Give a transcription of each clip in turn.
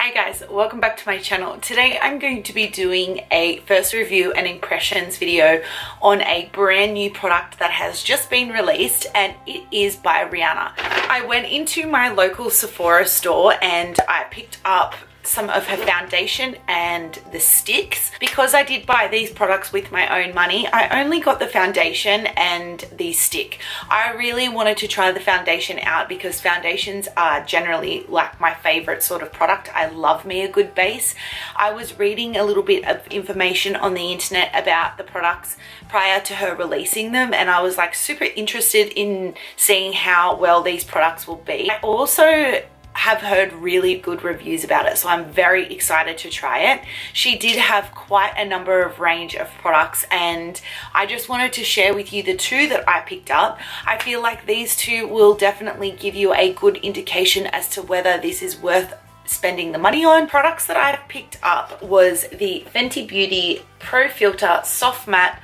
Hi guys, welcome back to my channel. Today I'm going to be doing a first review and impressions video on a brand new product that has just been released, and it is by Rihanna. I went into my local Sephora store and I picked up some of her foundation and the sticks. Because I did buy these products with my own money, I only got the foundation and the stick. I really wanted to try the foundation out because foundations are generally like my favorite sort of product. I love me a good base. I was reading a little bit of information on the internet about the products prior to her releasing them, and I was like super interested in seeing how well these products will be. I also have heard really good reviews about it, so I'm very excited to try it. She did have quite a number of range of products, and I just wanted to share with you the two that I picked up. I feel like these two will definitely give you a good indication as to whether this is worth spending the money on. Products that I picked up was the Fenty Beauty Pro Filter Soft Matte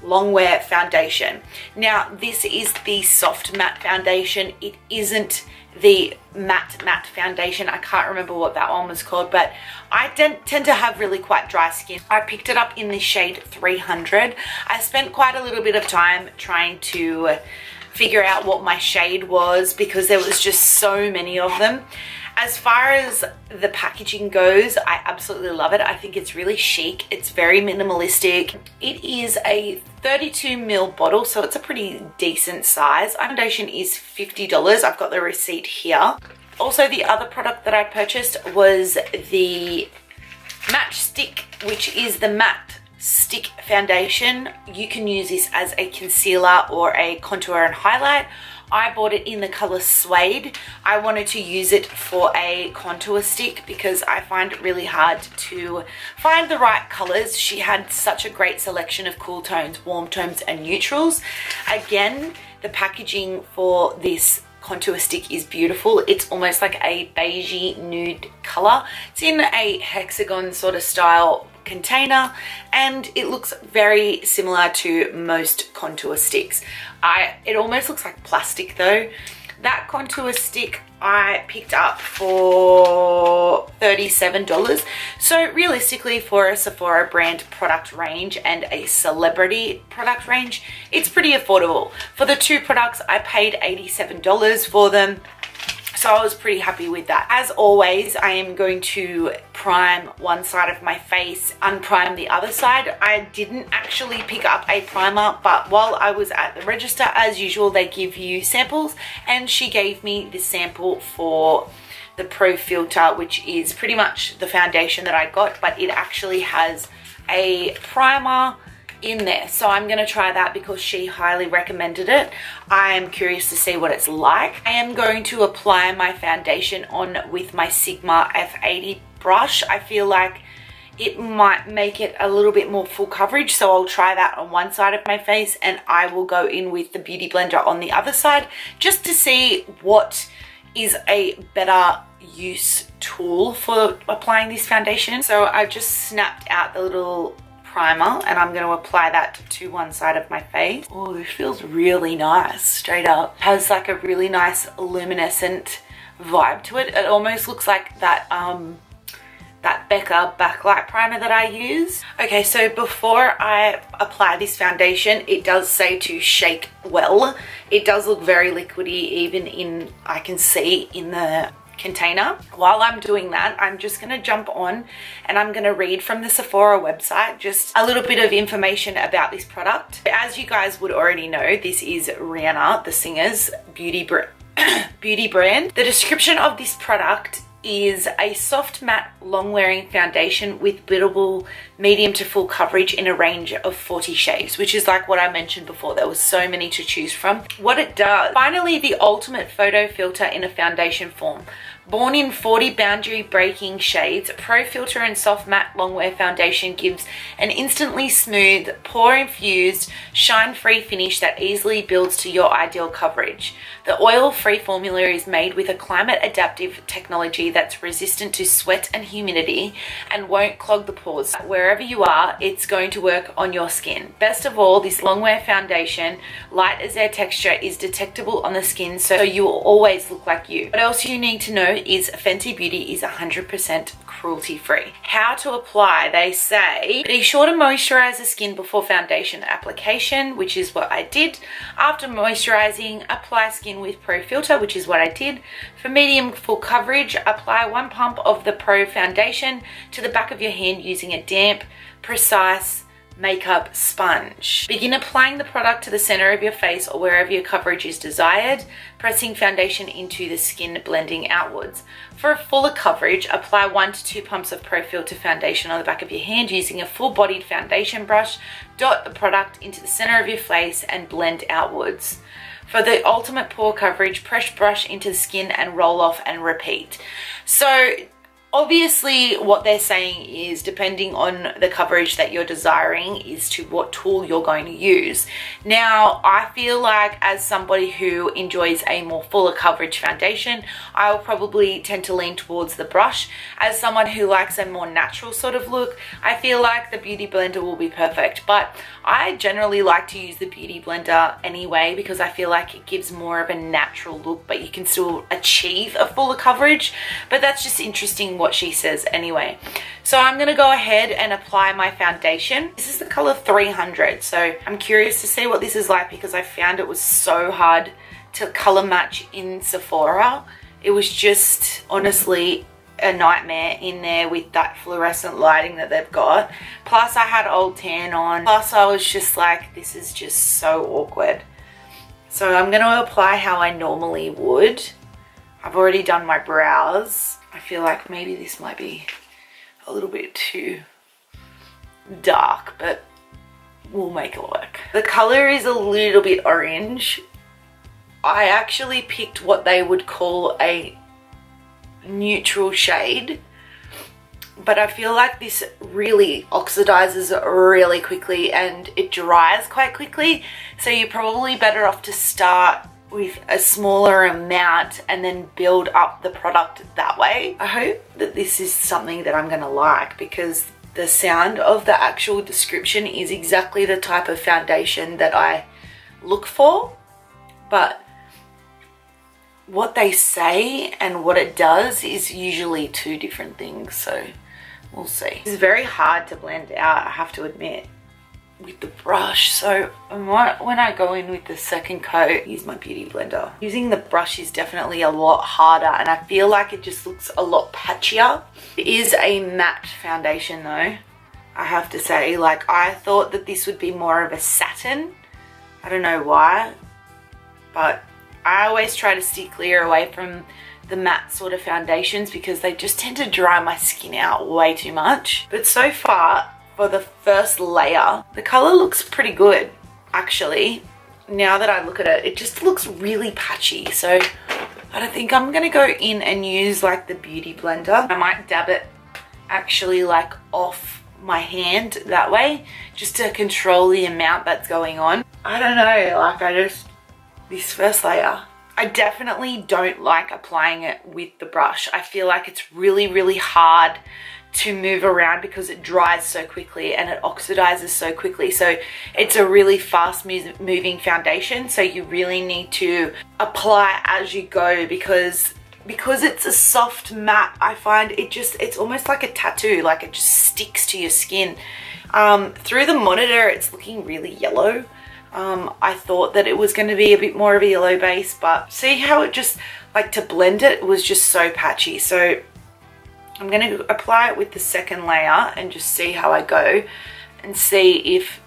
Long Wear Foundation. Now this is the soft matte foundation. It isn't the matte foundation. I can't remember what that one was called, but I tend to have really quite dry skin. I picked it up in the shade 300. I spent quite a little bit of time trying to figure out what my shade was because there was just so many of them. As far as the packaging goes, I absolutely love it. I think it's really chic. It's very minimalistic. It is a 32ml bottle, so it's a pretty decent size. Foundation is $50. I've got the receipt here. Also, the other product that I purchased was the Match Stick, which is the matte stick foundation. You can use this as a concealer or a contour and highlight. I bought it in the color Suede. I wanted to use it for a contour stick because I find it really hard to find the right colors. She had such a great selection of cool tones, warm tones, and neutrals. Again, the packaging for this contour stick is beautiful. It's almost like a beigey nude color. It's in a hexagon sort of style container, and it looks very similar to most contour sticks. It almost looks like plastic though. That contour stick I picked up for $37. So realistically, for a Sephora brand product range and a celebrity product range, it's pretty affordable. For the two products, I paid $87 for them. So I was pretty happy with that. As always, I am going to prime one side of my face, unprime the other side. I didn't actually pick up a primer, but while I was at the register, as usual, they give you samples, and she gave me the sample for the Pro Filter, which is pretty much the foundation that I got, but it actually has a primer in there. So I'm going to try that because she highly recommended it. I am curious to see what it's like. I am going to apply my foundation on with my Sigma F80 brush. I feel like it might make it a little bit more full coverage, so I'll try that on one side of my face, and I will go in with the Beauty Blender on the other side just to see what is a better use tool for applying this foundation. So I've just snapped out the little primer and I'm going to apply that to one side of my face. Oh, it feels really nice, straight up. Has like a really nice luminescent vibe to it. It almost looks like that that Becca backlight primer that I use. Okay, so before I apply this foundation, it does say to shake well. It does look very liquidy, even in, I can see in the container. While I'm doing that, I'm just going to jump on and I'm going to read from the Sephora website just a little bit of information about this product. As you guys would already know, this is Rihanna, the singer's beauty brand. The description of this product is a soft matte long wearing foundation with buildable medium to full coverage in a range of 40 shades, which is like what I mentioned before. There was so many to choose from. What it does, finally the ultimate photo filter in a foundation form. Born in 40 boundary breaking shades, Pro Filter and Soft Matte Longwear Foundation gives an instantly smooth, pore infused, shine free finish that easily builds to your ideal coverage. The oil free formula is made with a climate adaptive technology that's resistant to sweat and humidity and won't clog the pores. Wear wherever you are, it's going to work on your skin. Best of all, this long wear foundation, light as air texture, is detectable on the skin, so you will always look like you. What else you need to know is Fenty Beauty is 100% cruelty free. How to apply: they say be sure to moisturize the skin before foundation application, which is what I did. After moisturizing, apply skin with Pro Filter, which is what I did. For medium full coverage, apply 1 pump of the Pro foundation to the back of your hand using a damp, precise makeup sponge. Begin applying the product to the center of your face or wherever your coverage is desired, pressing foundation into the skin, blending outwards. For a fuller coverage, apply 1 to 2 pumps of Pro Filter foundation on the back of your hand using a full-bodied foundation brush. Dot the product into the center of your face and blend outwards. For the ultimate pore coverage, press brush into the skin and roll off and repeat. So obviously what they're saying is, depending on the coverage that you're desiring, is to what tool you're going to use. Now, I feel like as somebody who enjoys a more fuller coverage foundation, I will probably tend to lean towards the brush. As someone who likes a more natural sort of look, I feel like the Beauty Blender will be perfect. But I generally like to use the Beauty Blender anyway, because I feel like it gives more of a natural look, but you can still achieve a fuller coverage. But that's just interesting what she says anyway. So I'm going to go ahead and apply my foundation. This is the color 300, so I'm curious to see what this is like, because I found it was so hard to color match in Sephora. It was just honestly a nightmare in there with that fluorescent lighting that they've got. Plus I had old tan on. Plus I was just like, this is just so awkward. So I'm going to apply how I normally would. I've already done my brows. I feel like maybe this might be a little bit too dark, but we'll make it work. The color is a little bit orange. I actually picked what they would call a neutral shade, but I feel like this really oxidizes really quickly and it dries quite quickly. So you're probably better off to start with a smaller amount and then build up the product that way. I hope that this is something that I'm gonna like, because the sound of the actual description is exactly the type of foundation that I look for, but what they say and what it does is usually two different things, so we'll see. It's very hard to blend out, I have to admit, with the brush, so when I go in with the second coat, use my Beauty Blender. Using the brush is definitely a lot harder, and I feel like it just looks a lot patchier. It is a matte foundation though, I have to say. Like, I thought that this would be more of a satin. I don't know why, but I always try to steer clear away from the matte sort of foundations because they just tend to dry my skin out way too much. But so far, for the first layer, the color looks pretty good actually. Now that I look at it, it just looks really patchy. So I don't think I'm gonna go in and use like the Beauty Blender. I might dab it actually like off my hand that way, just to control the amount that's going on. I don't know, like this first layer, I definitely don't like applying it with the brush. I feel like it's really, really hard to move around because it dries so quickly and it oxidizes so quickly. So it's a really fast moving foundation, so you really need to apply as you go, because it's a soft matte, I find it's almost like a tattoo, like it just sticks to your skin. Through the monitor it's looking really yellow. I thought that it was going to be a bit more of a yellow base, but see how it just, like, to blend it was just so patchy. So I'm going to apply it with the second layer and just see how I go and see if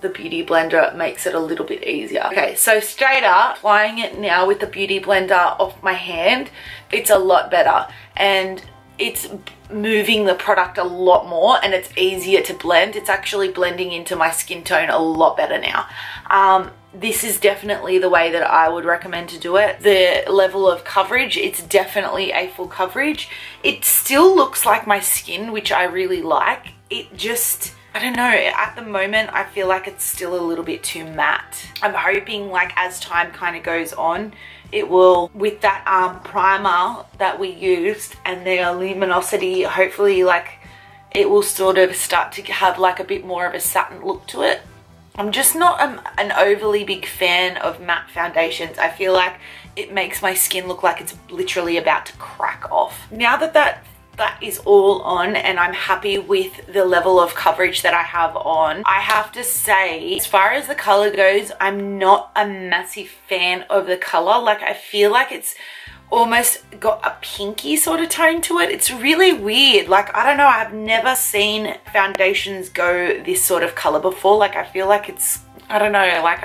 the Beauty Blender makes it a little bit easier. Okay, so straight up, applying it now with the Beauty Blender off my hand, it's a lot better and it's moving the product a lot more and it's easier to blend. It's actually blending into my skin tone a lot better now. This is definitely the way that I would recommend to do it. The level of coverage, it's definitely a full coverage. It still looks like my skin, which I really like. It just, I don't know, at the moment I feel like it's still a little bit too matte. I'm hoping like as time kind of goes on, it will, with that primer that we used and the luminosity, hopefully like it will sort of start to have like a bit more of a satin look to it. I'm just not an overly big fan of matte foundations. I feel like it makes my skin look like it's literally about to crack off. Now that is all on and I'm happy with the level of coverage that I have on, I have to say, as far as the color goes, I'm not a massive fan of the color. Like, I feel like it's almost got a pinky sort of tone to it. It's really weird. Like, I don't know, I've never seen foundations go this sort of color before. Like, I feel like it's, I don't know, like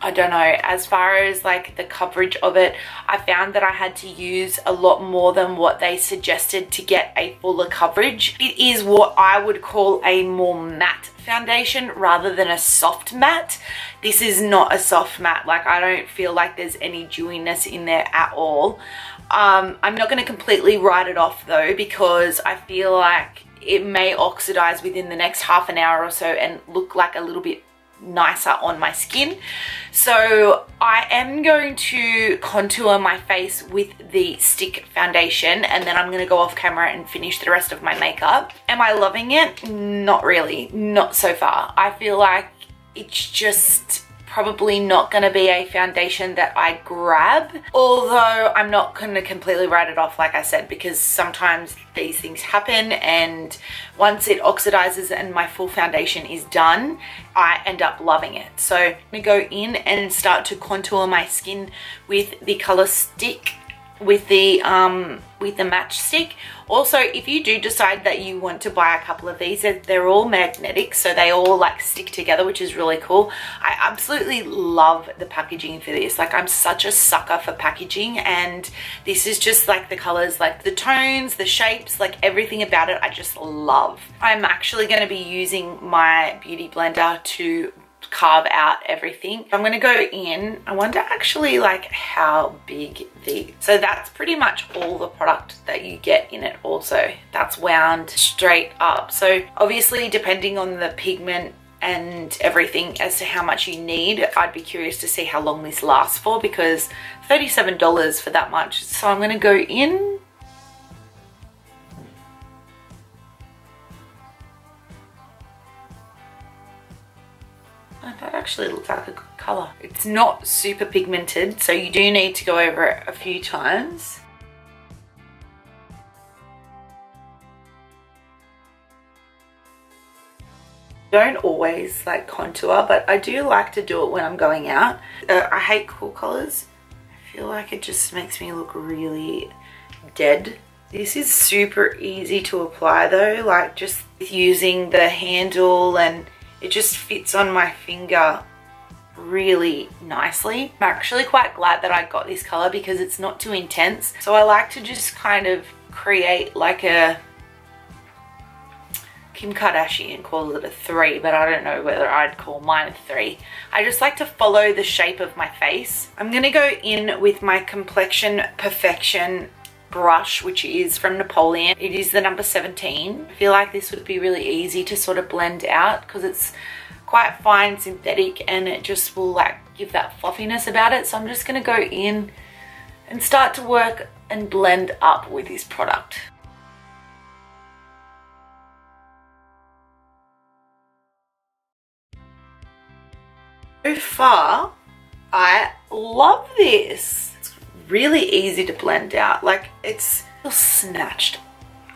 I don't know. As far as like the coverage of it, I found that I had to use a lot more than what they suggested to get a fuller coverage. It is what I would call a more matte foundation rather than a soft matte. This is not a soft matte. Like, I don't feel like there's any dewiness in there at all. I'm not going to completely write it off though, because I feel like it may oxidize within the next half an hour or so and look like a little bit nicer on my skin. So I am going to contour my face with the stick foundation, and then I'm going to go off camera and finish the rest of my makeup. Am I loving it? Not really, not so far. I feel like it's just probably not going to be a foundation that I grab, although I'm not going to completely write it off, like I said, because sometimes these things happen, and once it oxidizes and my full foundation is done, I end up loving it. So I'm going to go in and start to contour my skin with the color stick, with the match stick. Also, if you do decide that you want to buy a couple of these, they're all magnetic, so they all like stick together, which is really cool. I absolutely love the packaging for this. Like, I'm such a sucker for packaging, and this is just like the colors, like the tones, the shapes, like everything about it I just love. I'm actually going to be using my beauty blender to carve out everything. I'm going to go in. I wonder actually like how big so that's pretty much all the product that you get in it. Also, that's wound straight up. So obviously, depending on the pigment and everything as to how much you need, I'd be curious to see how long this lasts for, because $37 for that much. So I'm going to go in. That actually looks like a good color. It's not super pigmented, so you do need to go over it a few times. Don't always like contour, but I do like to do it when I'm going out. I hate cool colors. I feel like it just makes me look really dead. This is super easy to apply though, like just using the handle, and it just fits on my finger really nicely. I'm actually quite glad that I got this color because it's not too intense. So I like to just kind of create like a Kim Kardashian calls it a 3, but I don't know whether I'd call mine a 3. I just like to follow the shape of my face. I'm gonna go in with my Complexion Perfection brush, which is from Napoleon. It is the number 17. I feel like this would be really easy to sort of blend out because it's quite fine synthetic, and it just will like give that fluffiness about it. So I'm just gonna go in and start to work and blend up with this product. So far, I love this. Really easy to blend out. Like, it's snatched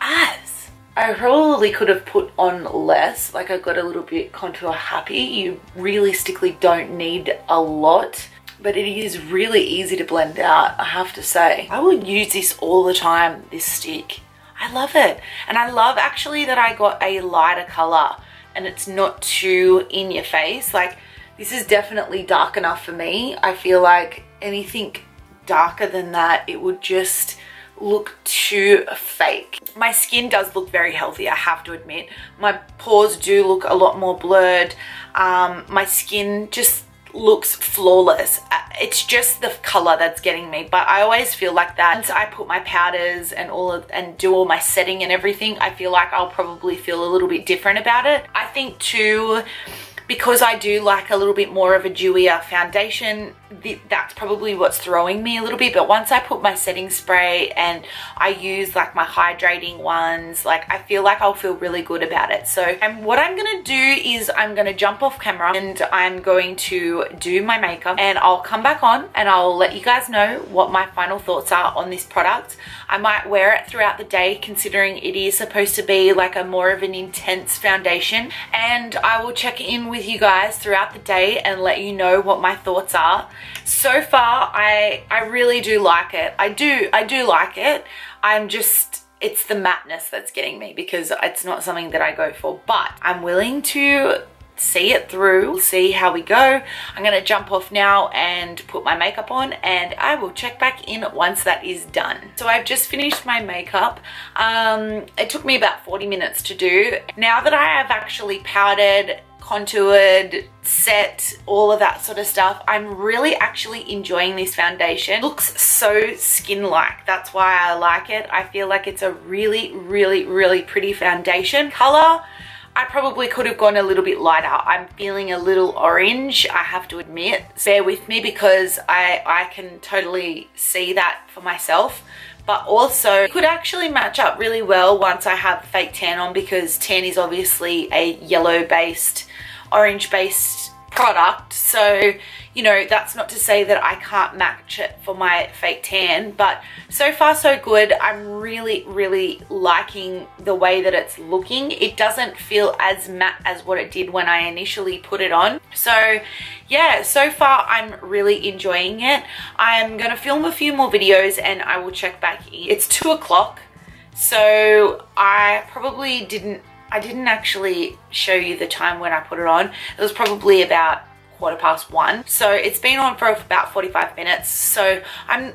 as. I probably could have put on less. Like, I got a little bit contour happy. You realistically don't need a lot, but it is really easy to blend out, I have to say. I will use this all the time, this stick. I love it. And I love actually that I got a lighter color and it's not too in your face. Like, this is definitely dark enough for me. I feel like anything darker than that, it would just look too fake. My skin does look very healthy, I have to admit. My pores do look a lot more blurred. My skin just looks flawless. It's just the color that's getting me, but I always feel like that. Once I put my powders and do all my setting and everything, I feel like I'll probably feel a little bit different about it. I think too, because I do like a little bit more of a dewier foundation, that's probably what's throwing me a little bit. But once I put my setting spray and I use like my hydrating ones, like I feel like I'll feel really good about it. So, and what I'm gonna do is I'm gonna jump off camera and I'm going to do my makeup, and I'll come back on and I'll let you guys know what my final thoughts are on this product. I might wear it throughout the day, considering it is supposed to be like a more of an intense foundation, and I will check in with you guys throughout the day and let you know what my thoughts are. So far, I really do like it. I do like it. It's the matteness that's getting me, because it's not something that I go for, but I'm willing to see it through. We'll see how we go. I'm gonna jump off now and put my makeup on, and I will check back in once that is done. So I've just finished my makeup. It took me about 40 minutes to do. Now that I have actually powdered, contoured, set, all of that sort of stuff, I'm really actually enjoying this foundation. It looks so skin-like. That's why I like it. I feel like it's a really, really, really pretty foundation. Color, I probably could have gone a little bit lighter. I'm feeling a little orange, I have to admit. Bear with me, because I can totally see that for myself. But also, it could actually match up really well once I have fake tan on, because tan is obviously a yellow-based, orange-based product. So, you know, that's not to say that I can't match it for my fake tan, but so far so good. I'm really, really liking the way that it's looking. It doesn't feel as matte as what it did when I initially put it on. So yeah, so far I'm really enjoying it. I'm gonna film a few more videos and I will check back in. It's 2 o'clock, so I didn't actually show you the time when I put it on. It was probably about 1:15. So it's been on for about 45 minutes. So I'm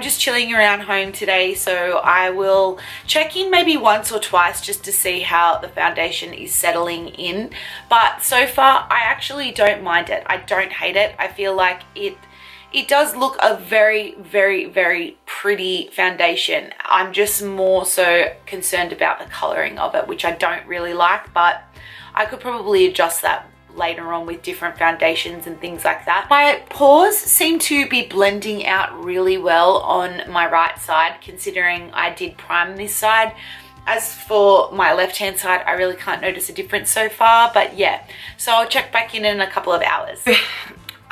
just chilling around home today. So I will check in maybe once or twice just to see how the foundation is settling in. But so far, I actually don't mind it. I don't hate it. I feel like it does look a very, very, very pretty foundation. I'm just more so concerned about the coloring of it, which I don't really like, but I could probably adjust that later on with different foundations and things like that. My pores seem to be blending out really well on my right side, considering I did prime this side. As for my left hand side, I really can't notice a difference so far, but yeah. So I'll check back in a couple of hours.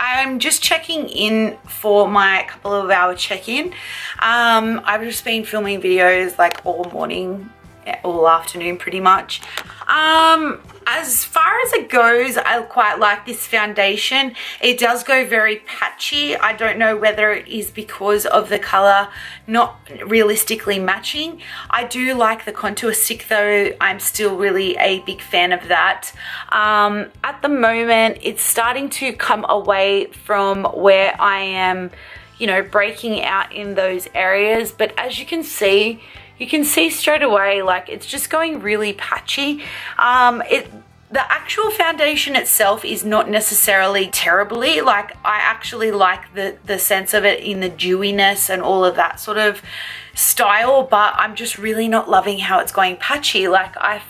I'm just checking in for my couple of hour check-in. I've just been filming videos like all morning, all afternoon pretty much. As far as it goes, I quite like this foundation. It does go very patchy. I don't know whether it is because of the color not realistically matching. I do like the contour stick though. I'm still really a big fan of that. At the moment, it's starting to come away from where I am, you know, breaking out in those areas. But as you can see straight away, like it's just going really patchy. The actual foundation itself is not necessarily terribly, like I actually like the sense of it in the dewiness and all of that sort of style, but I'm just really not loving how it's going patchy. Like I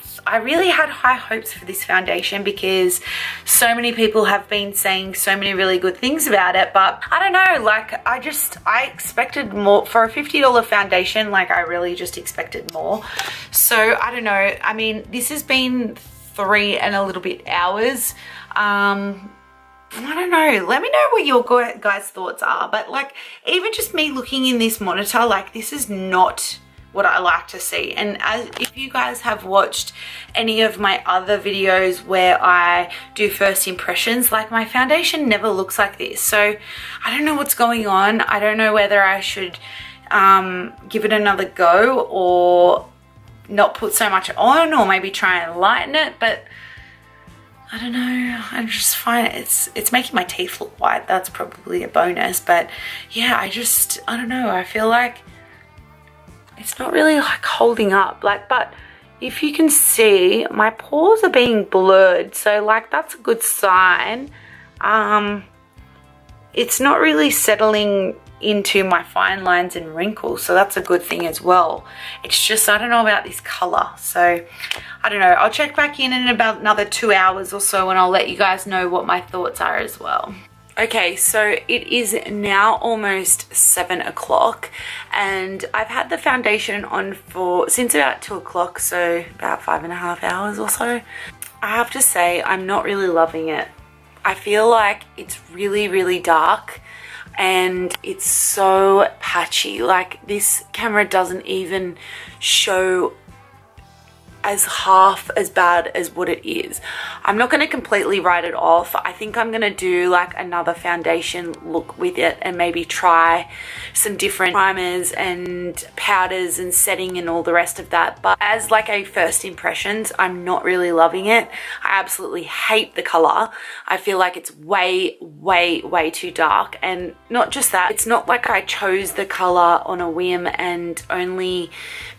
really had high hopes for this foundation because so many people have been saying so many really good things about it, but I don't know, like I expected more for a $50 foundation. Like I really just expected more. So I don't know. I mean, this has been 3 and a little bit hours. I don't know, let me know what your guys' thoughts are, but like even just me looking in this monitor, like this is not what I like to see. And if you guys have watched any of my other videos where I do first impressions, like my foundation never looks like this. So I don't know what's going on. I don't know whether I should give it another go or not put so much on, or maybe try and lighten it, but I don't know. I just find it's making my teeth look white. That's probably a bonus, but yeah, I don't know. I feel like it's not really like holding up, like, but if you can see, my pores are being blurred, so like that's a good sign. It's not really settling into my fine lines and wrinkles, so that's a good thing as well. It's just I don't know about this color, so I don't know. I'll check back in about another 2 hours or so and I'll let you guys know what my thoughts are as well. Okay, so it is now almost 7 o'clock and I've had the foundation on since about 2 o'clock, so about 5.5 hours or so. I have to say I'm not really loving it. I feel like it's really dark and it's so patchy. Like, this camera doesn't even show as half as bad as what it is. I'm not going to completely write it off. I think I'm going to do like another foundation look with it and maybe try some different primers and powders and setting and all the rest of that. But as like a first impressions, I'm not really loving it. I absolutely hate the color. I feel like it's way too dark. And not just that, it's not like I chose the color on a whim and only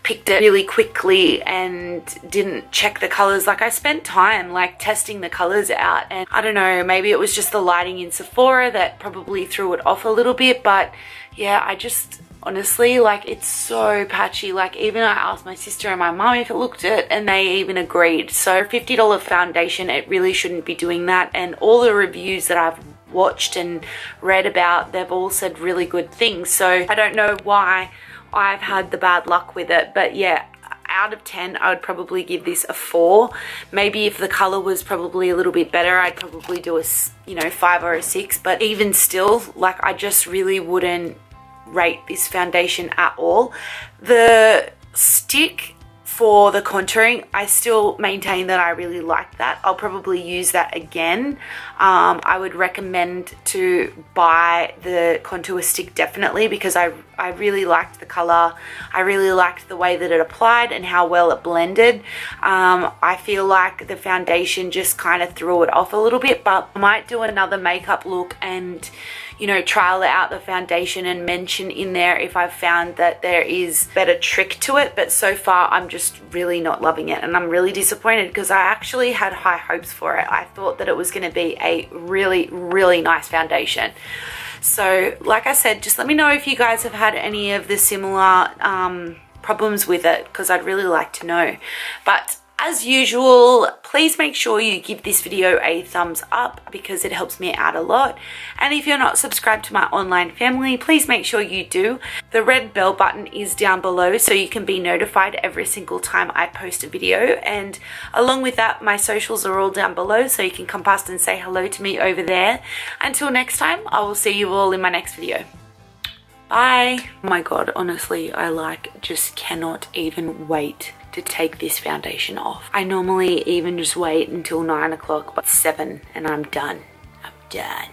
picked it really quickly and didn't check the colors. Like, I spent time like testing the colors out, and I don't know, maybe it was just the lighting in Sephora that probably threw it off a little bit. But yeah, I just honestly, like, it's so patchy. Like, even I asked my sister and my mum if it looked it and they even agreed. So $50 foundation, it really shouldn't be doing that. And all the reviews that I've watched and read about, they've all said really good things. So I don't know why I've had the bad luck with it. But yeah, out of 10, I would probably give this a 4. Maybe if the color was probably a little bit better, I'd probably do a 5 or a 6. But even still, like, I just really wouldn't rate this foundation at all. The stick for the contouring, I still maintain that I really like that. I'll probably use that again. I would recommend to buy the contour stick definitely, because I really liked the color. I really liked the way that it applied and how well it blended. I feel like the foundation just kind of threw it off a little bit, but I might do another makeup look and, you know, trial out the foundation and mention in there if I've found that there is better trick to it. But so far I'm just really not loving it, and I'm really disappointed because I actually had high hopes for it. I thought that it was going to be a really nice foundation. So like I said, just let me know if you guys have had any of the similar problems with it, because I'd really like to know. But as usual, please make sure you give this video a thumbs up because it helps me out a lot. And if you're not subscribed to my online family, please make sure you do. The red bell button is down below so you can be notified every single time I post a video. And along with that, my socials are all down below so you can come past and say hello to me over there. Until next time, I will see you all in my next video. Bye. Oh my god, honestly, I just cannot even wait to take this foundation off. I normally even just wait until 9 o'clock, but 7 and I'm done. I'm done.